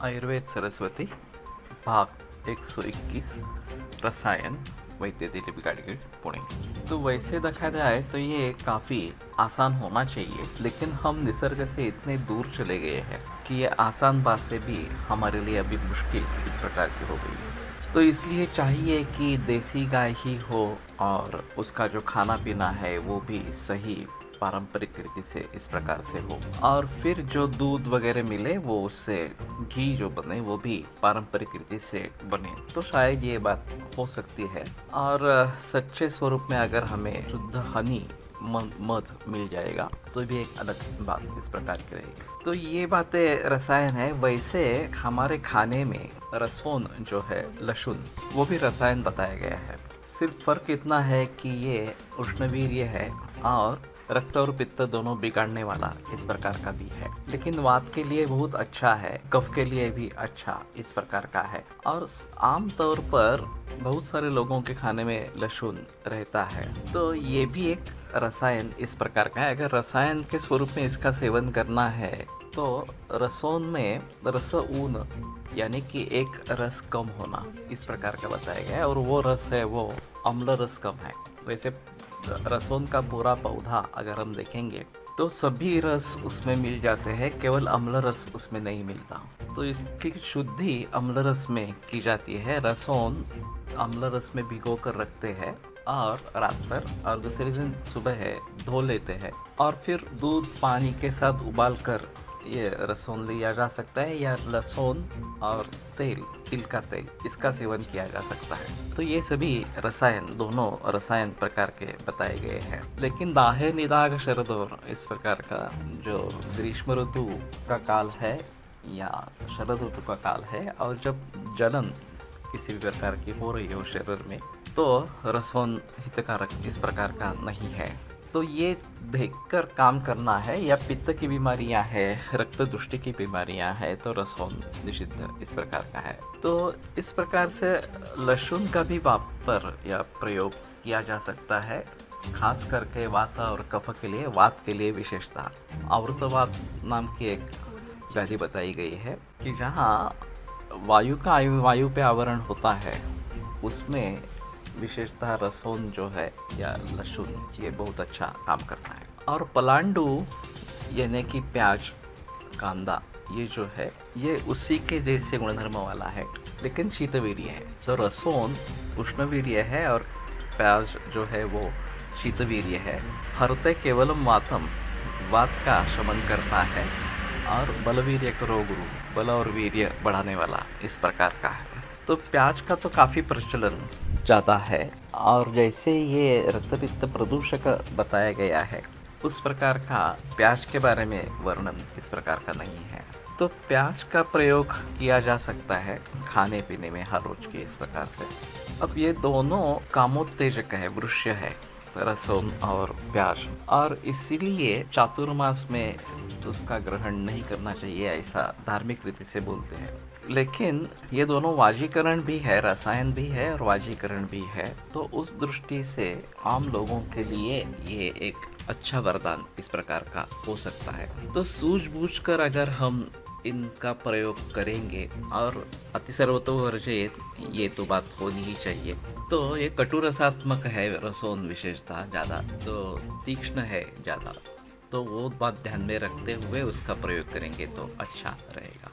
आयुर्वेद सरस्वती भाग 121 रसायन वैद्य दिलीप गाडगीळ पुणे। तो वैसे देखा जाए तो ये काफ़ी आसान होना चाहिए, लेकिन हम निसर्ग से इतने दूर चले गए हैं कि ये आसान बात से भी हमारे लिए अभी मुश्किल इस प्रकार की हो गई है। तो इसलिए चाहिए कि देसी गाय ही हो और उसका जो खाना पीना है वो भी सही पारंपरिक रीति से इस प्रकार से हो, और फिर जो दूध वगैरह मिले वो उससे घी जो बने वो भी पारंपरिक रीति से बने, तो शायद ये बात हो सकती है। और सच्चे स्वरूप में अगर हमें शुद्ध हनी मध मिल जाएगा तो भी एक अलग बात इस प्रकार की रहेगी। तो ये बातें रसायन है। वैसे हमारे खाने में रसोन जो है लहसुन वो भी रसायन बताया गया है। सिर्फ फर्क इतना है कि ये उष्णवीर्य है और रक्त और पित्त दोनों बिगाड़ने वाला इस प्रकार का भी है, लेकिन वात के लिए बहुत अच्छा है, कफ के लिए भी अच्छा इस प्रकार का है। और आम तौर पर बहुत सारे लोगों के खाने में लहसुन रहता है, तो ये भी एक रसायन इस प्रकार का है। अगर रसायन के स्वरूप में इसका सेवन करना है तो रसोन में रस ऊन यानी कि एक रस कम होना इस प्रकार का बताया गया है, और वो रस है वो अम्ल रस कम है। वैसे रसोन का पूरा पौधा अगर हम देखेंगे तो सभी रस उसमें मिल जाते हैं, केवल अम्ल रस उसमें नहीं मिलता। तो इसकी शुद्धि अम्ल रस में की जाती है। रसोन अम्ल रस में भिगो कर रखते हैं और रात भर, और दूसरे दिन सुबह है धो लेते हैं, और फिर दूध पानी के साथ उबाल कर ये रसोन लिया जा सकता है, या लहसुन और तिल का तेल इसका सेवन किया जा सकता है। तो ये सभी रसायन, दोनों रसायन प्रकार के बताए गए हैं। लेकिन दाहे निदाग शरदोर इस प्रकार का जो ग्रीष्म ऋतु का काल है या शरद ऋतु का काल है, और जब जलन किसी भी प्रकार की हो रही हो शरीर में, तो रसोन हितकारक इस प्रकार का नहीं है। तो ये देखकर काम करना है। या पित्त की बीमारियां है, रक्त दुष्टि की बीमारियां है, तो रसोन निषिद्ध इस प्रकार का है। तो इस प्रकार से लहसुन का भी वापर या प्रयोग किया जा सकता है, खास करके वात और कफ के लिए, वात के लिए विशेषता आवृतवात नाम की एक व्याधि बताई गई है कि जहाँ वायु पे आवरण होता है, उसमें विशेषतः रसोन जो है या लहसुन ये बहुत अच्छा काम करता है। और पलांडू यानी कि प्याज कांदा ये जो है ये उसी के जैसे गुणधर्म वाला है, लेकिन शीतवीर्य है। तो रसोन उष्णवीर्य है और प्याज जो है वो शीतवीर्य है। हरते केवलम वातम, वात का शमन करता है, और बलवीर्य करो गुरु, बल और वीर्य बढ़ाने वाला इस प्रकार का है। तो प्याज का तो काफ़ी प्रचलन ज़्यादा है, और जैसे ये रक्तपित्त प्रदूषक बताया गया है उस प्रकार का प्याज के बारे में वर्णन इस प्रकार का नहीं है। तो प्याज का प्रयोग किया जा सकता है खाने पीने में हर रोज के इस प्रकार से। अब ये दोनों कामोत्तेजक है, वृक्ष है, रसोन और प्याज, और इसीलिए चातुर्मास में उसका ग्रहण नहीं करना चाहिए ऐसा धार्मिक रीति से बोलते हैं। लेकिन ये दोनों वाजीकरण भी है, रसायन भी है और वाजीकरण भी है, तो उस दृष्टि से आम लोगों के लिए ये एक अच्छा वरदान इस प्रकार का हो सकता है। तो सूझबूझकर अगर हम इनका प्रयोग करेंगे, और अति सर्वतोवर्जित ये तो बात होनी ही चाहिए। तो ये कटु रसात्मक है रसोन विशेषता ज़्यादा, तो तीक्ष्ण है ज़्यादा, तो वो बात ध्यान में रखते हुए उसका प्रयोग करेंगे तो अच्छा रहेगा।